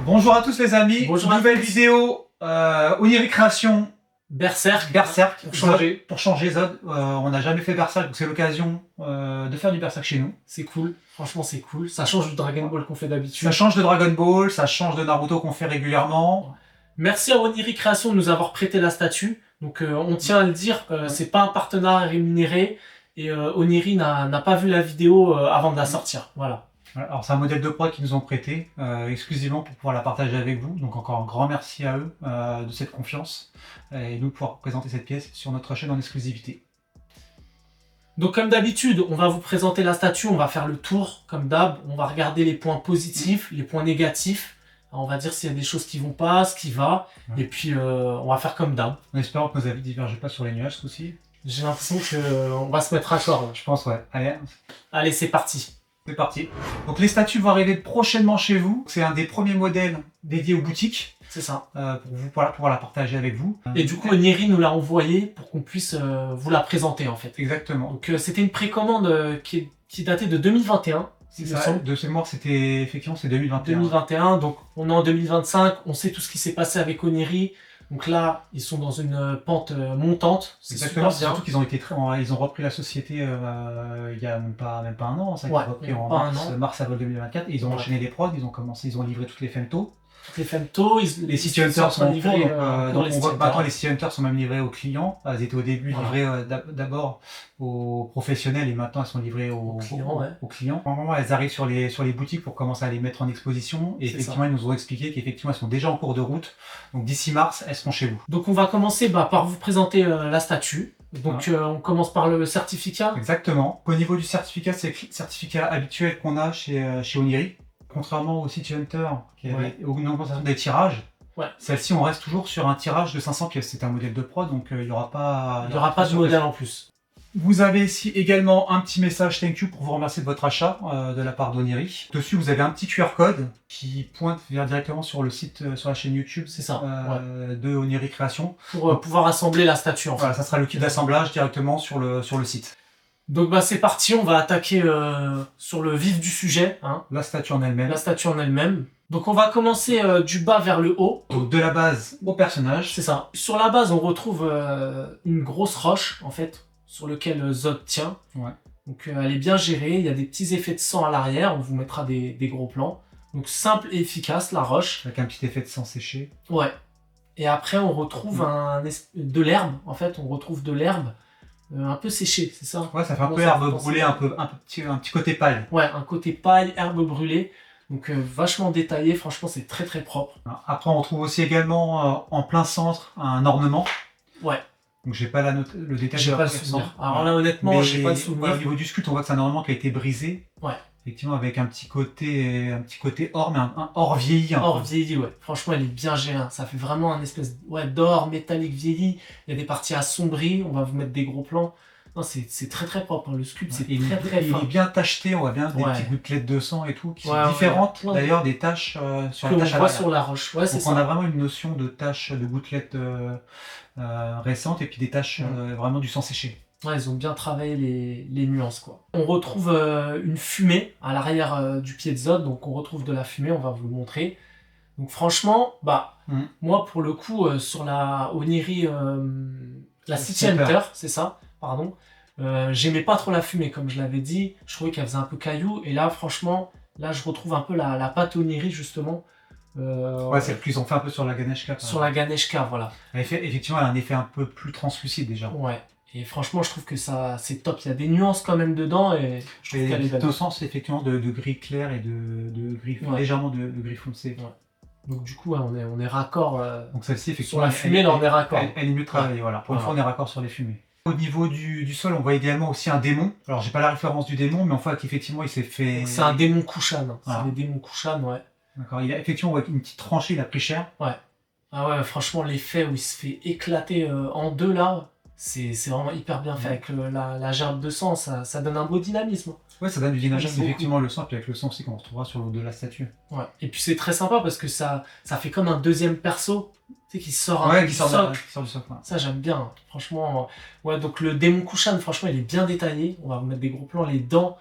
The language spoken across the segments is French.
Bonjour à tous les amis, Bonjour nouvelle vidéo Oniri Création Berserk pour changer Zod. On n'a jamais fait Berserk, donc c'est l'occasion de faire du Berserk chez nous. C'est cool, franchement c'est cool, ça change du Dragon Ball qu'on fait d'habitude. Ça change de Dragon Ball, ça change de Naruto qu'on fait régulièrement. Merci à Oniri Création de nous avoir prêté la statue, donc on tient à le dire, c'est pas un partenariat rémunéré et Oniri n'a pas vu la vidéo avant de la sortir, voilà. Alors c'est un modèle de prod qu'ils nous ont prêté exclusivement pour pouvoir la partager avec vous, donc encore un grand merci à eux de cette confiance et nous pouvoir présenter cette pièce sur notre chaîne en exclusivité. Donc comme d'habitude, on va vous présenter la statue, on va faire le tour comme d'hab, on va regarder les points positifs, les points négatifs, on va dire s'il y a des choses qui vont pas, ce qui va, et puis on va faire comme d'hab. En espérant que nos avis ne divergent pas sur les nuages aussi. J'ai l'impression qu'on va se mettre à corps. Je pense, ouais. Allez, c'est parti. C'est parti. Donc les statues vont arriver prochainement chez vous. C'est un des premiers modèles dédiés aux boutiques. C'est ça. Pour pouvoir la partager avec vous. Et du coup, Oniri nous l'a envoyé pour qu'on puisse vous la présenter en fait. Exactement. Donc c'était une précommande qui datait de 2021. C'est ça, de ce mois, c'était effectivement c'est 2021. 2021, donc on est en 2025, on sait tout ce qui s'est passé avec Oniri. Donc là, ils sont dans une pente montante. Exactement, c'est surtout qu'ils ont été ils ont repris la société il y a même pas un an, ça a été repris en mars-avril 2024, et ils ont enchaîné les prods, ils ont livré toutes les femtos. Toutes les femtos, les City Hunters sont livrés, donc on voit que maintenant les City Hunters sont même livrés aux clients. Elles étaient au début livrées d'abord aux professionnels et maintenant elles sont livrées aux clients. Normalement, elles arrivent sur les boutiques pour commencer à les mettre en exposition, et effectivement ils nous ont expliqué qu'effectivement elles sont déjà en cours de route, donc d'ici mars elles seront chez vous. Donc on va commencer par vous présenter la statue. Donc on commence par le certificat. Exactement. Au niveau du certificat, c'est le certificat habituel qu'on a chez Oniri. Contrairement au City Hunter, qui avait une augmentation des tirages, celle-ci on reste toujours sur un tirage de 500 pièces. C'est un modèle de prod, donc il n'y aura pas de modèle en plus. Vous avez ici également un petit message thank you pour vous remercier de votre achat de la part d'Oniri. Dessus vous avez un petit QR code qui pointe directement sur le site, sur la chaîne YouTube, c'est ça, de Oniri Création. Pour pouvoir assembler la statue en fait. Voilà, ça sera le kit d'assemblage directement sur le site. Donc c'est parti, on va attaquer sur le vif du sujet. La statue en elle-même. La statue en elle-même. Donc on va commencer du bas vers le haut. Donc de la base au personnage. C'est ça. Sur la base, on retrouve une grosse roche, en fait, sur laquelle Zod tient. Donc elle est bien gérée, il y a des petits effets de sang à l'arrière, on vous mettra des gros plans. Donc simple et efficace, la roche. Avec un petit effet de sang séché. Ouais. Et après, on retrouve de l'herbe, en fait, on retrouve de l'herbe. Un peu séché, c'est ça? Ouais, ça fait un peu herbe brûlée, un petit côté paille. Ouais, un côté paille, herbe brûlée. Donc vachement détaillé, franchement c'est très très propre. Après on retrouve aussi également en plein centre un ornement. Ouais. Donc j'ai pas le détail. J'ai pas le souvenir. Alors là honnêtement, j'ai pas le souvenir. Au niveau du sculpte, on voit que c'est un ornement qui a été brisé. Ouais. Effectivement avec un petit côté or, mais un or vieilli. Or vieilli, ouais. Franchement, elle est bien gérée. Ça fait vraiment un espèce d'or métallique vieilli. Il y a des parties assombries. On va vous mettre des gros plans. Non, c'est très très propre. Le sculpte, c'est très très fin. Il est bien tacheté. On voit bien des petites gouttelettes de sang et tout, qui sont différentes d'ailleurs des taches sur la tache à l'arrière. Sur la roche. Ouais, c'est ça. On a vraiment une notion de taches, de gouttelettes récentes et puis des taches vraiment du sang séché. Ouais, ils ont bien travaillé les nuances, quoi. On retrouve une fumée à l'arrière du pied de Zod, donc on retrouve de la fumée, on va vous le montrer. Donc franchement, moi pour le coup, sur la Oniri, la City Hunter, c'est ça, pardon, j'aimais pas trop la fumée, comme je l'avais dit, je trouvais qu'elle faisait un peu caillou, et là franchement, là je retrouve un peu la pâte Oniri justement. Ouais, c'est plus on fait un peu sur la Ganeshka. Sur la Ganeshka, voilà. Effectivement, elle a un effet un peu plus translucide déjà. Ouais. Et franchement, je trouve que ça c'est top. Il y a des nuances quand même dedans et je trouve qu'elle est belle. Au sens effectivement de gris clair et de gris légèrement de gris foncé. Donc du coup, on est raccord. Donc celle-ci effectivement. Sur la fumée, là, on est raccord. Elle est mieux travaillée, voilà. Pour une fois, on est raccord sur les fumées. Au niveau du sol, on voit également aussi un démon. Alors, j'ai pas la référence du démon, mais on voit qu'effectivement, il s'est fait. C'est un démon Kushan. C'est des démons Kushan, ouais. D'accord. Il a effectivement une petite tranchée, il a pris cher. Ouais. Ah ouais, franchement, l'effet où il se fait éclater en deux là. C'est vraiment hyper bien fait avec la gerbe de sang, ça donne un beau dynamisme. Ouais, ça donne du dynamisme, effectivement, le sang, puis avec le sang aussi qu'on retrouvera sur le dos de la statue. Ouais, et puis c'est très sympa parce que ça fait comme un deuxième perso, tu sais, qui sort du socle. Ça, j'aime bien, franchement. Ouais, donc le démon Kushan, franchement, il est bien détaillé. On va vous mettre des gros plans, les dents,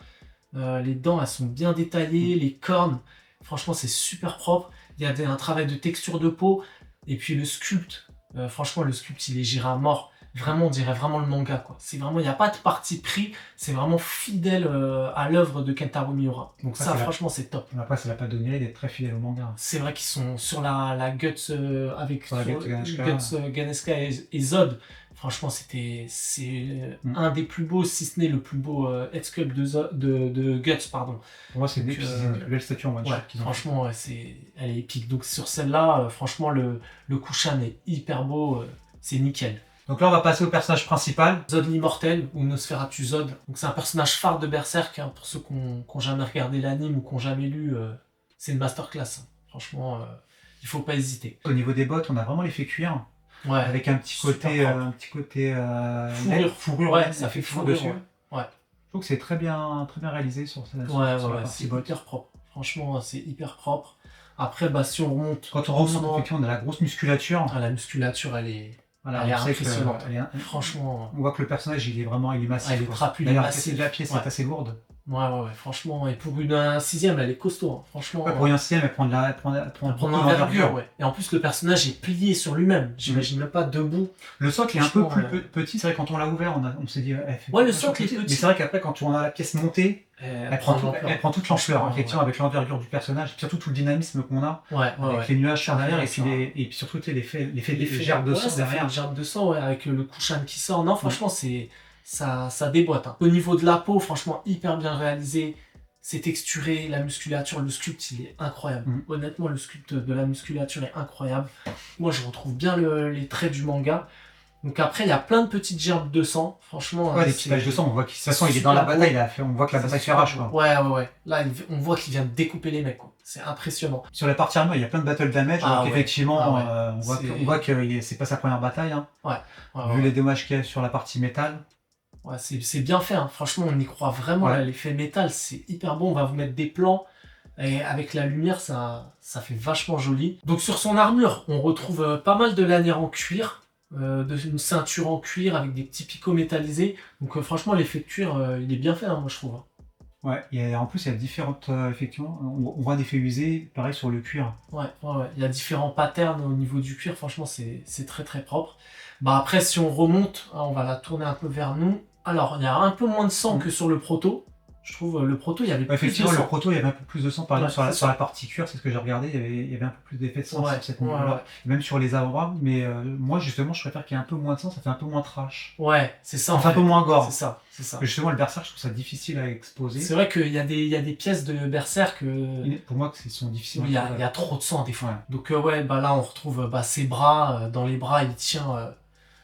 elles sont bien détaillées, les cornes, franchement, c'est super propre. Il y a un travail de texture de peau. Et puis le sculpte, franchement, le sculpte, il est géré à mort. Vraiment, on dirait vraiment le manga, quoi. C'est vraiment, il n'y a pas de parti pris. C'est vraiment fidèle à l'œuvre de Kentaro Miura. Donc ça, franchement, c'est top. Après, ça va pas donner d'être très fidèle au manga. C'est vrai qu'ils sont sur la Guts avec Guts Ganesha et Zod. Franchement, c'est un des plus beaux, si ce n'est le plus beau head sculpt de Guts, pardon. Pour moi, c'est une plus belle statue en one shot. Franchement, elle est épique. Donc sur celle-là, franchement, le Kushan est hyper beau. C'est nickel. Donc là, on va passer au personnage principal. Zod l'Immortel, ou Nosferatu Zod. Donc c'est un personnage phare de Berserk, hein, pour ceux qui n'ont jamais regardé l'anime ou qui n'ont jamais lu. C'est une masterclass. Hein. Franchement, il faut pas hésiter. Au niveau des bottes, on a vraiment l'effet cuir. Ouais. Avec un petit côté fourrure, ouais, ça fait fourrure dessus. Ouais. Je trouve que c'est très bien réalisé sur cette c'est hyper propre. Franchement, c'est hyper propre. Après, si on remonte... Quand on remonte, on a la grosse musculature. La musculature, elle est... Voilà, elle est impressionnante. Franchement... On voit que le personnage, il est massif. Elle est trapue, d'ailleurs, la pièce est assez lourde. Ouais, franchement, et pour une 6ème, elle est costaud, hein. Franchement. Ouais, pour une 6ème, elle prend l'envergure, ouais. Et en plus, le personnage est plié sur lui-même. J'imagine même pas debout. Le socle est un peu plus petit, c'est vrai, quand on l'a ouvert, on s'est dit. Le socle est petit. Mais c'est vrai qu'après, quand on a la pièce montée, elle prend toute l'ampleur, effectivement, avec l'envergure du personnage, surtout tout le dynamisme qu'on a, avec les nuages sur derrière, et puis surtout l'effet des gerbes de sang derrière. Les gerbes de sang, avec le Kushan qui sort. Non, franchement, ça déboîte. Hein. Au niveau de la peau, franchement, hyper bien réalisé. C'est texturé, la musculature, le sculpte, il est incroyable. Honnêtement, le sculpte de la musculature est incroyable. Moi, je retrouve bien les traits du manga. Donc après, il y a plein de petites gerbes de sang. Franchement, les petites taches de sang, on voit qu'il de toute façon, il est dans la bataille. On voit que la bataille fait rage. Ouais. Là, on voit qu'il vient de découper les mecs. C'est impressionnant. Sur la partie armure, il y a plein de battle damage. Donc effectivement, on voit que c'est pas sa première bataille. Hein. Vu les dommages qu'il y a sur la partie métal. Ouais, c'est bien fait, hein. Franchement, on y croit vraiment. L'effet métal, c'est hyper bon. On va vous mettre des plans et avec la lumière, ça fait vachement joli. Donc sur son armure, on retrouve pas mal de lanières en cuir, une ceinture en cuir avec des petits picots métallisés. Donc franchement, l'effet de cuir, il est bien fait, hein, moi je trouve. Ouais, en plus il y a différentes, effectivement, on voit un effet usé, pareil sur le cuir. Ouais, il y a différents patterns au niveau du cuir, franchement c'est très très propre. Après, si on remonte, on va la tourner un peu vers nous. Alors, il y a un peu moins de sang que sur le proto. Je trouve le proto, il y avait plus de sang. Effectivement, le proto, il y avait un peu plus de sang. Par exemple, sur la partie cuir, c'est ce que j'ai regardé, il y avait un peu plus d'effet de sang sur cette niveau-là. Même sur les avant-bras. Mais moi, justement, je préfère qu'il y ait un peu moins de sang, ça fait un peu moins trash. Ouais, c'est ça. Enfin, un peu moins gore. C'est ça. Justement, le berserk, je trouve ça difficile à exposer. C'est vrai qu'il y a des pièces de berserk. Pour moi, qui sont difficiles. Il y a trop de sang, des fois. Donc, là, on retrouve ses bras. Dans les bras, il tient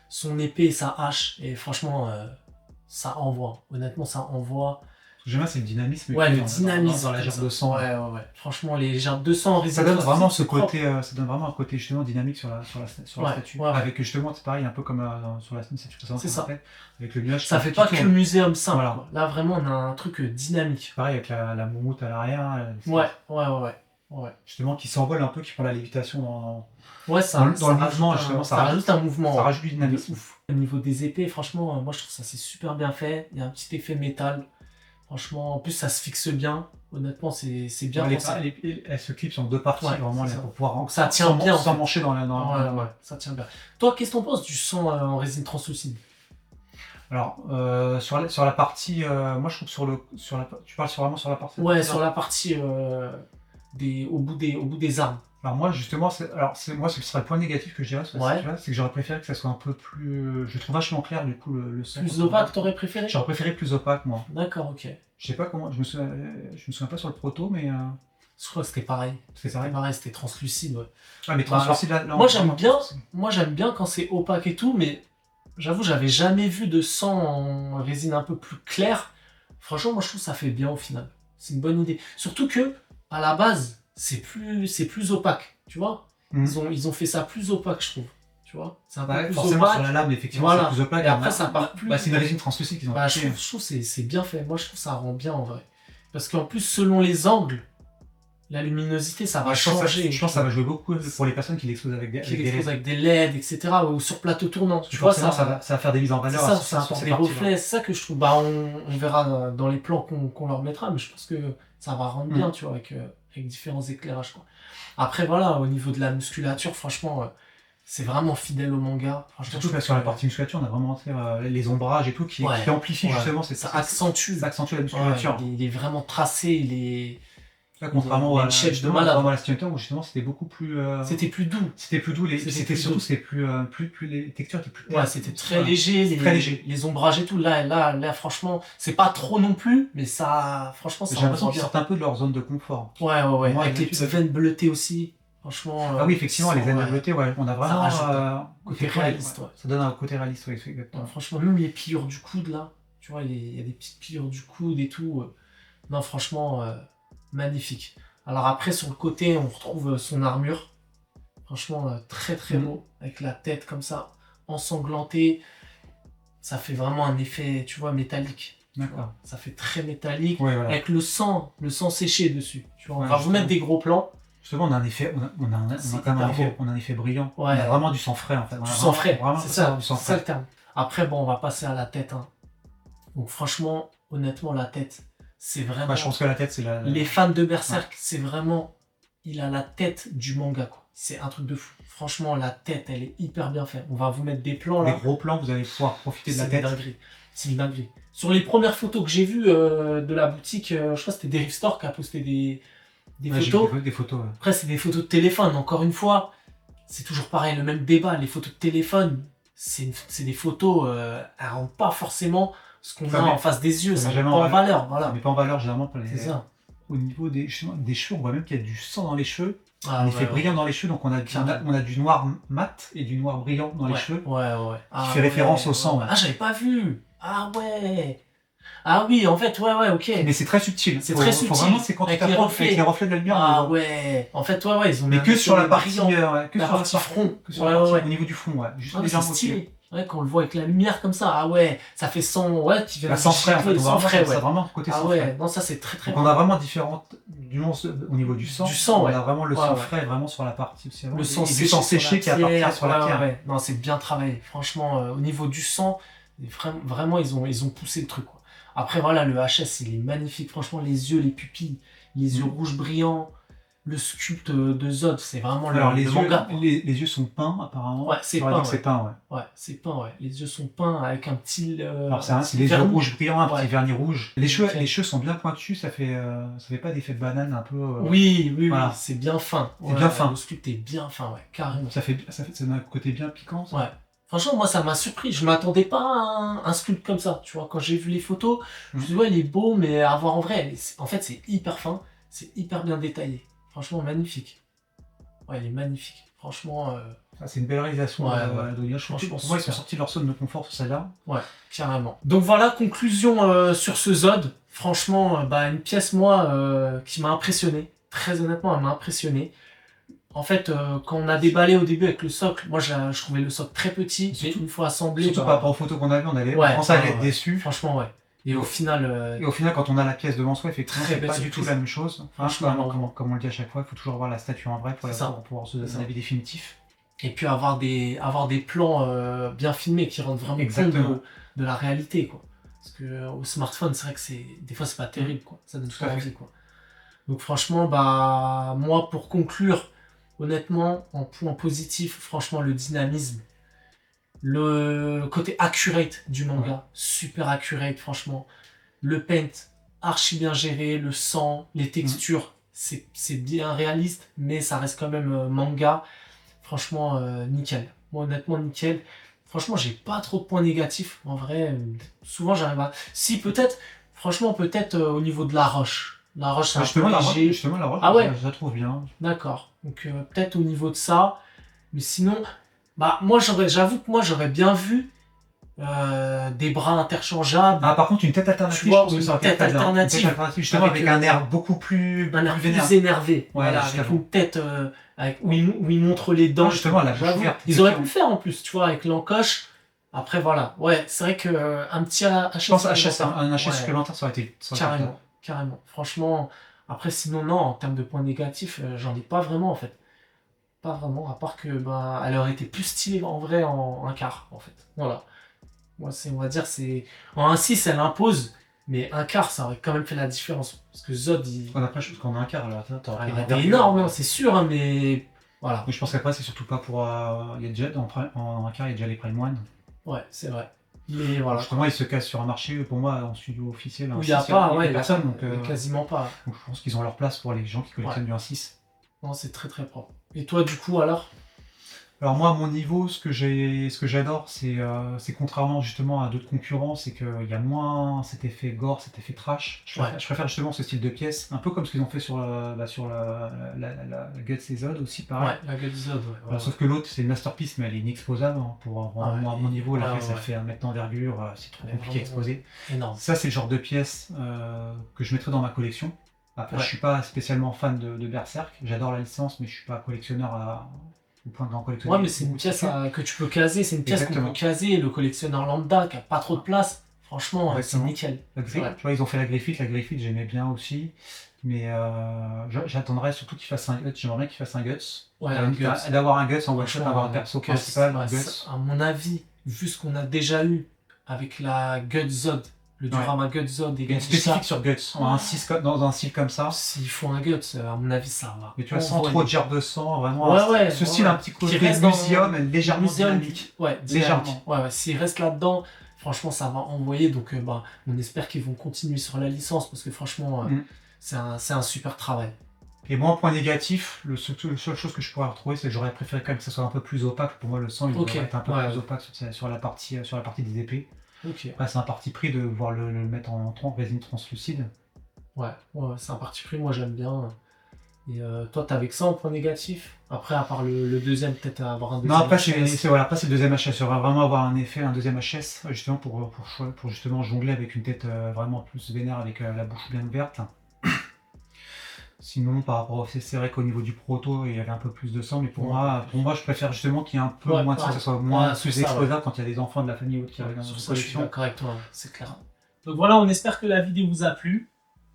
son épée et sa hache. Et franchement, ça envoie. Honnêtement, ça envoie. Ce que j'aime bien, c'est le dynamisme. Le dynamisme dans la gerbe de sang. Ouais. Franchement, les gerbes de sang en ça donne vraiment ce côté, ça donne vraiment un côté justement dynamique sur la statue. Avec justement, c'est pareil, un peu comme sur la statue précédente. C'est ça. Avec le nuage. Ça fait pas que le muséum simple. Voilà. Là, vraiment, on a un truc dynamique. Pareil avec la moumoute à l'arrière. Ouais. Justement, qui s'envole un peu, qui prend la lévitation dans le mouvement, justement. Ça rajoute un mouvement. Ça rajoute du dynamisme. Au niveau des épées, franchement, moi je trouve ça c'est super bien fait. Il y a un petit effet métal. Franchement, en plus ça se fixe bien. Honnêtement, c'est bien pensé. Elle se clipse en deux parties, vraiment, pour pouvoir ça tient bien. Sans mancher dans la. Ça tient bien. Toi, qu'est-ce que t'en penses du sang en résine translucide? Alors, sur la partie, moi je trouve tu parles vraiment sur la partie. Ouais, sur la partie au bout des armes. Alors moi justement, ce serait le point négatif que je dirais, c'est que j'aurais préféré que ça soit un peu plus, je trouve vachement clair du coup le son. Plus opaque, t'aurais préféré? J'aurais préféré plus opaque moi. D'accord, ok. Je sais pas comment, je me souviens pas sur le proto, mais. Je crois que c'était pareil. C'était translucide, ouais. Ah mais translucide là. Moi j'aime bien quand c'est opaque et tout, mais j'avoue j'avais jamais vu de sang en résine un peu plus claire. Franchement, moi je trouve que ça fait bien au final. C'est une bonne idée. Surtout que à la base, c'est plus opaque, tu vois. Ils ont fait ça plus opaque, je trouve. Tu vois, c'est un peu plus forcément opaque. Sur la lame, effectivement, c'est plus opaque. Et après, ça part plus. C'est une résine translucide qu'ils ont fait. Je trouve que c'est bien fait. Moi, je trouve que ça rend bien en vrai. Parce qu'en plus, selon les angles, la luminosité, ça va changer. Je pense que ça va jouer beaucoup pour les personnes qui l'exposent avec des LED, etc. Ou sur plateau tournant. Tu vois, ça va faire des mises en valeur. Ça apporte des reflets. C'est ça que je trouve. On verra dans les plans qu'on leur mettra, mais je pense que ça va rendre bien, tu vois, avec différents éclairages, quoi. Après, voilà, au niveau de la musculature, franchement, c'est vraiment fidèle au manga. Surtout que sur la partie musculature, on a vraiment les ombrages et tout qui amplifient justement. Ça accentue la musculature. Il est vraiment tracé, il est... Là, contrairement à la Hunter où justement c'était beaucoup plus. C'était plus doux. C'était plus doux, c'était plus les textures étaient plus. Ouais, c'était très léger, les ombrages et tout. Là, franchement, c'est pas trop non plus, mais ça, franchement, ça. J'ai l'impression qu'ils sortent un peu de leur zone de confort. Ouais. Avec les petites veines bleutées aussi. Franchement. Ah oui, effectivement, les veines bleutées, ouais, on a vraiment côté réaliste. Ouais. Ça donne un côté réaliste, oui, exactement. Franchement, même les pliures du coude là, tu vois, il y a des petites pliures du coude et tout. Non, franchement. Magnifique. Alors après, sur le côté, on retrouve son armure. Franchement, très très beau. Avec la tête comme ça, ensanglantée. Ça fait vraiment un effet, tu vois, métallique. D'accord. Ça fait très métallique. Ouais, voilà. Avec le sang séché dessus. Tu vois, on va vous mettre des gros plans. Justement, on a un effet, on a un effet brillant. Ouais. On a vraiment du sang frais en fait. Du sang frais, c'est ça, c'est ça le terme. Après, bon, on va passer à la tête. Hein. Donc franchement, honnêtement, la tête... C'est vraiment. Je pense que la tête, c'est la. Les fans de Berserk, c'est vraiment. Il a la tête du manga, quoi. C'est un truc de fou. Franchement, la tête, elle est hyper bien faite. On va vous mettre des plans là. Des gros plans, vous allez pouvoir profiter de la tête. C'est une dinguerie. Sur les premières photos que j'ai vues de la boutique, je crois que c'était Derive Store qui a posté des photos. Des photos. Ouais. Après, c'est des photos de téléphone. Encore une fois, c'est toujours pareil, le même débat. Les photos de téléphone, c'est des photos, elles rendent pas forcément ce qu'on a en face des yeux, ça met pas en valeur. Voilà. Ça met pas en valeur généralement pour les. C'est ça. Au niveau des cheveux, on voit même qu'il y a du sang dans les cheveux. Un effet brillant dans les cheveux, donc on a du noir mat et du noir brillant dans les cheveux. Qui fait référence au sang. Ah, j'avais pas vu. Ah ouais. Ah oui, en fait, ok. Mais c'est très subtil. C'est très subtil. Vraiment, c'est quand tu t'approches avec les reflets de la lumière. Ah ouais. En fait, ils ont. Mais que sur la partie front. Au niveau du front, juste légèrement stylé. Ouais, quand on le voit avec la lumière comme ça, ah ouais, ça fait sang, qui vient de sang frais, en fait, sang frais, c'est vraiment côté sang frais. Non, ça c'est très très. Donc on a vraiment différentes nuances au niveau du sang. On a vraiment le sang frais, vraiment sur la partie. Le sang séché qui apparaît sur la pierre. Non, c'est bien travaillé. Franchement, au niveau du sang, vraiment ils ont poussé le truc, quoi. Après voilà, le HS il est magnifique. Franchement, les yeux, les pupilles, les yeux rouges brillants. Le sculpte de Zod, c'est vraiment le manga. Les yeux sont peints, apparemment. Ouais, c'est peint. C'est peint, ouais. C'est peint, ouais. Les yeux sont peints avec un petit. Alors, c'est des yeux rouges brillants, un petit vernis rouge. Les cheveux sont bien pointus, ça fait pas d'effet de banane un peu. Oui, c'est bien fin. C'est bien fin. Le sculpte est bien fin, ouais, carrément. Ça a un côté bien piquant, ça. Ouais. Franchement, moi, ça m'a surpris. Je m'attendais pas à un sculpte comme ça. Tu vois, quand j'ai vu les photos, je me suis dit, il est beau, mais à voir en vrai, en fait, c'est hyper fin, c'est hyper bien détaillé. Franchement, magnifique. Ouais, il est magnifique. Franchement... c'est une belle réalisation. Franchement, pour moi, ils sont sortis de leur zone de confort sur celle-là. Ouais, carrément. Donc voilà, conclusion sur ce Zod. Franchement, une pièce, moi, qui m'a impressionné. Très honnêtement, elle m'a impressionné. En fait, quand on a déballé au début avec le socle, moi, je trouvais le socle très petit. Mais une fois assemblé... Surtout par rapport aux photos qu'on a vues, on pensait à être déçus. Franchement, ouais. Et au final, quand on a la pièce devant soi, effectivement, c'est pas du tout la même chose. Franchement, comme on le dit à chaque fois, il faut toujours avoir la statue en vrai pour pouvoir se donner un avis définitif. Et puis avoir des plans bien filmés qui rendent vraiment compte de la réalité, quoi. Parce que au smartphone, c'est vrai que des fois c'est pas terrible, quoi. Ça donne pas envie, quoi. Donc franchement, moi pour conclure, honnêtement, en point positif, franchement le dynamisme. Le côté accurate du manga, super accurate, franchement. Le paint, archi bien géré, le sang, les textures, c'est bien réaliste, mais ça reste quand même manga. Franchement, nickel. Moi, honnêtement, nickel. Franchement, j'ai pas trop de points négatifs. En vrai, souvent, j'arrive à... Si, peut-être, franchement, au niveau de la roche. La roche, c'est un peu léger. Justement, la roche, je la trouve bien. D'accord. Donc, peut-être au niveau de ça. Mais sinon... j'avoue que moi j'aurais bien vu des bras interchangeables. Ah, par contre, une tête alternative, tu vois, une tête alternative, justement avec un air beaucoup plus énervé. Voilà, avec une tête où il montre les dents. Justement, ils auraient pu le faire en plus, tu vois, avec l'encoche. Après, voilà. Ouais, c'est vrai qu'un petit HS. Je pense un HS supplémentaire, ça aurait été. Carrément. Franchement, après, sinon, non, en termes de points négatifs, j'en ai pas vraiment en fait. Pas vraiment, à part que elle aurait été plus stylée en vrai en un quart, en fait. Voilà. Moi, on va dire, c'est... En un 6, elle impose, Mais un quart, ça aurait quand même fait la différence. Parce que Zod, il... Après, je pense qu'on a un quart, alors t'aurais été énorme, hein, c'est sûr, hein, mais voilà. Mais je pense qu'après, c'est surtout pas pour... il y a déjà, en un quart, il y a déjà les Prime One. Ouais, c'est vrai. Mais voilà. Justement, ils se cassent sur un marché, pour moi, en studio officiel. Où il n'y a pas, ouais, personne, donc, quasiment pas. Donc je pense qu'ils ont leur place pour les gens qui collectionnent du 1.6. Non, c'est très très propre. Et toi, du coup, alors? Alors moi, à mon niveau, ce que j'adore, c'est contrairement justement à d'autres concurrents, c'est qu'il y a moins cet effet gore, cet effet trash. Je préfère justement ce style de pièce, un peu comme ce qu'ils ont fait sur la Guts et Zod aussi, pareil. Ouais, la Guts Zod, ouais. Sauf que l'autre, c'est une masterpiece, mais elle est inexposable. Hein, moi, à mon niveau, la pièce, elle fait 1 mètre d'envergure, c'est trop compliqué à exposer. Énorme. Ça, c'est le genre de pièce que je mettrais dans ma collection. Après, je suis pas spécialement fan de Berserk, j'adore la licence, mais je suis pas collectionneur au point de collectionner. Ouais, mais c'est une pièce que tu peux caser, c'est une pièce qu'on peut caser, le collectionneur lambda qui a pas trop de place, franchement, c'est nickel. Tu vois, ils ont fait la Griffith j'aimais bien aussi, mais j'attendrais surtout qu'il fasse un Guts, j'aimerais bien qu'il fasse un Guts. Ouais, d'avoir un Guts en one shot, d'avoir un perso principal, un Guts. À mon avis, vu ce qu'on a déjà eu avec la Guts Zod, le diorama Guts Zod et spécifique sur Guts, dans un style comme ça. S'il faut un Guts, à mon avis, ça va. Mais tu vois, sans trop de gerbe de sang, vraiment. Ce style un petit côté muséum, légèrement dynamique. Ouais, légèrement. Ouais, s'il reste là-dedans, franchement, ça va envoyer. Donc, on espère qu'ils vont continuer sur la licence parce que franchement, c'est un super travail. Et moi, en point négatif, la seule chose que je pourrais retrouver, c'est que j'aurais préféré quand même que ça soit un peu plus opaque. Pour moi, le sang, il devrait être un peu plus opaque sur la partie des épées. Après, c'est un parti pris de voir le mettre en résine translucide. Ouais, c'est un parti pris, moi j'aime bien. Et toi, t'as avec ça en point négatif? Après, à part le deuxième, peut-être avoir un deuxième. Non, après, c'est le deuxième HS. Il va vraiment avoir un effet, un deuxième HS, justement pour justement jongler avec une tête vraiment plus vénère, avec la bouche bien ouverte. Sinon, par rapport c'est vrai qu'au niveau du proto, il y avait un peu plus de sang, mais pour moi, je préfère justement qu'il y ait un peu moins de sang, que ça soit moins plus exposable quand il y a des enfants de la famille ou qui arrivent dans une collection. Je suis d'accord avec toi, c'est clair. Donc voilà, on espère que la vidéo vous a plu.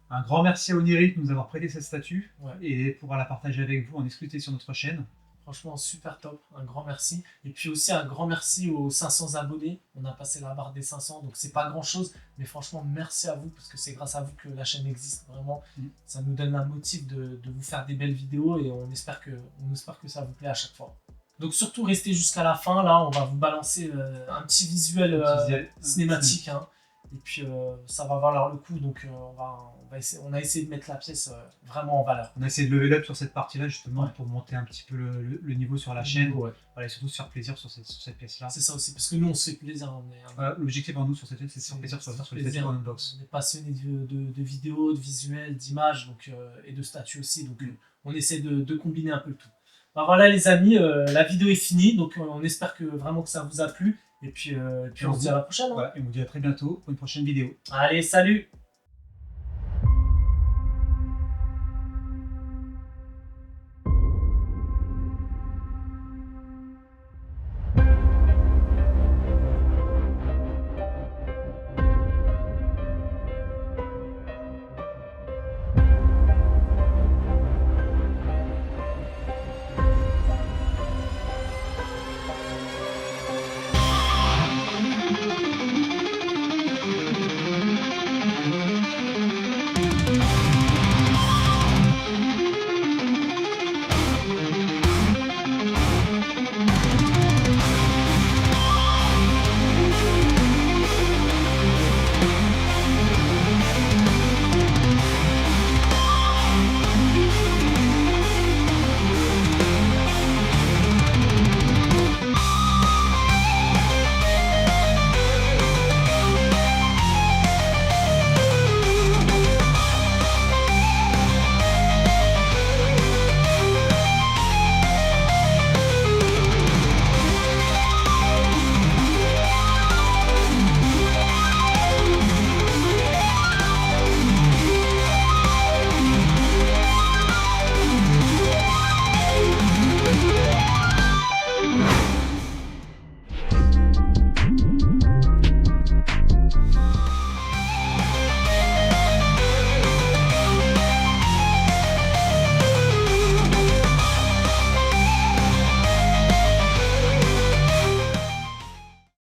Un grand merci à Oniric de nous avoir prêté cette statue et pour la partager avec vous en exclusivité sur notre chaîne. Franchement, super top, un grand merci. Et puis aussi un grand merci aux 500 abonnés. On a passé la barre des 500, donc c'est pas grand chose. Mais franchement, merci à vous, parce que c'est grâce à vous que la chaîne existe. Vraiment, ça nous donne un motif de vous faire des belles vidéos et on espère que ça vous plaît à chaque fois. Donc surtout, restez jusqu'à la fin. Là, on va vous balancer un petit visuel cinématique. Hein. Et puis ça va valoir le coup, donc on a essayé de mettre la pièce vraiment en valeur. On a essayé de lever up sur cette partie-là justement pour monter un petit peu le niveau sur la chaîne. Et surtout se faire plaisir sur cette pièce-là. C'est ça aussi, parce que nous on se fait plaisir. L'objectif pour nous sur cette chaîne, c'est de se faire plaisir sur les statues unbox. On est passionné de vidéos, de visuels, d'images et de statues aussi, donc on essaie de combiner un peu le tout. Voilà les amis, la vidéo est finie, donc on espère vraiment que ça vous a plu. Et puis on se dit à la prochaine. Et on vous dit à très bientôt pour une prochaine vidéo. Allez, salut!